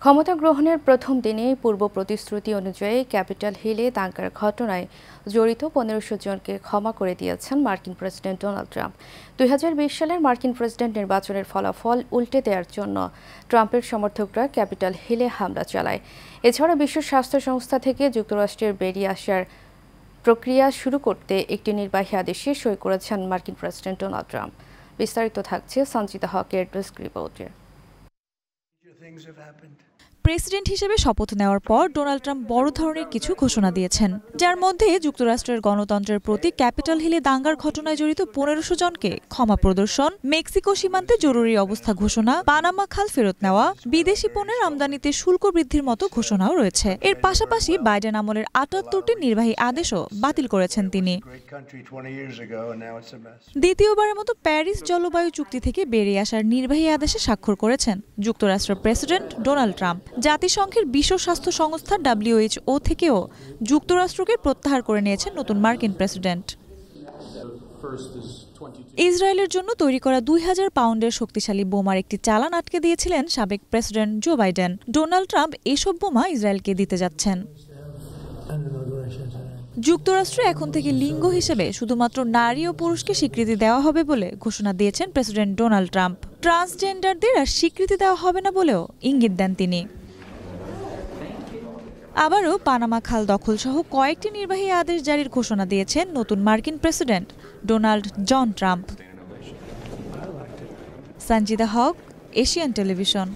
ক্ষমতা গ্রহণের প্রথম দিনেই পূর্ব প্রতিশ্রুতি অনুযায়ী ক্যাপিটাল হিলে দাঙ্গার ঘটনায় জড়িত ১৫০০ জনকে ক্ষমা করে দিয়েছেন মার্কিন প্রেসিডেন্ট ডোনাল্ড ট্রাম্প। ২০২০ সালের মার্কিন প্রেসিডেন্ট নির্বাচনের ফলাফল উল্টে দেওয়ার জন্য ট্রাম্পের সমর্থকরা ক্যাপিটাল হিলে হামলা চালায়। এছাড়া বিশ্ব স্বাস্থ্য সংস্থা থেকে যুক্তরাষ্ট্রের বেরিয়ে আসার প্রক্রিয়া শুরু করতে একটি নির্বাহী আদেশে সই করেছেন মার্কিন প্রেসিডেন্ট ডোনাল্ড ট্রাম্প। বিস্তারিত থাকছে সঞ্চিতা হকের ডেস্ক রিপোর্টে। প্রেসিডেন্ট হিসেবে শপথ নেওয়ার পর ডোনাল্ড ট্রাম্প বড় ধরনের কিছু ঘোষণা দিয়েছেন, যার মধ্যে যুক্তরাষ্ট্রের গণতন্ত্রের প্রতি ক্যাপিটাল হিলে দাঙ্গার ঘটনায় জড়িত ১৫০০ জনকে ক্ষমা প্রদর্শন, মেক্সিকো সীমান্তে জরুরি অবস্থা ঘোষণা, পানামা খাল ফেরত নেওয়া, বিদেশি পণ্যের আমদানিতে শুল্ক বৃদ্ধির মতো ঘোষণাও রয়েছে। এর পাশাপাশি বাইডেন আমলের ৭৮টি নির্বাহী আদেশও বাতিল করেছেন তিনি। দ্বিতীয়বারের মতো প্যারিস জলবায়ু চুক্তি থেকে বেরিয়ে আসার নির্বাহী আদেশে স্বাক্ষর করেছেন যুক্তরাষ্ট্রের প্রেসিডেন্ট ডোনাল্ড ট্রাম্প। জাতিসংঘের বিশ্ব স্বাস্থ্য সংস্থা WHO থেকেও যুক্তরাষ্ট্রকে প্রত্যাহার করে নিয়েছেন নতুন মার্কিন প্রেসিডেন্ট। ইসরায়েলের জন্য তৈরি করা ২০০০ পাউন্ডের শক্তিশালী বোমার একটি চালান আটকে দিয়েছিলেন সাবেক president Joe Biden. Donald Trump এসব বোমা ইসরায়েলকে দিতে যাচ্ছেন। যুক্তরাষ্ট্রে এখন থেকে লিঙ্গ হিসেবে শুধুমাত্র নারী ও পুরুষকে স্বীকৃতি দেওয়া হবে বলে ঘোষণা দিয়েছেন প্রেসিডেন্ট ডোনাল্ড ট্রাম্প। ট্রান্সজেন্ডারদের আর স্বীকৃতি দেওয়া হবে না বলেও ইঙ্গিত দেন তিনি। আবারও পানামা খাল দখল সহ কয়েকটি নির্বাহী আদেশ জারির ঘোষণা দিয়েছেন নতুন মার্কিন প্রেসিডেন্ট ডোনাল্ড জন ট্রাম্প। সঞ্চিতা হক, এশিয়ান টেলিভিশন।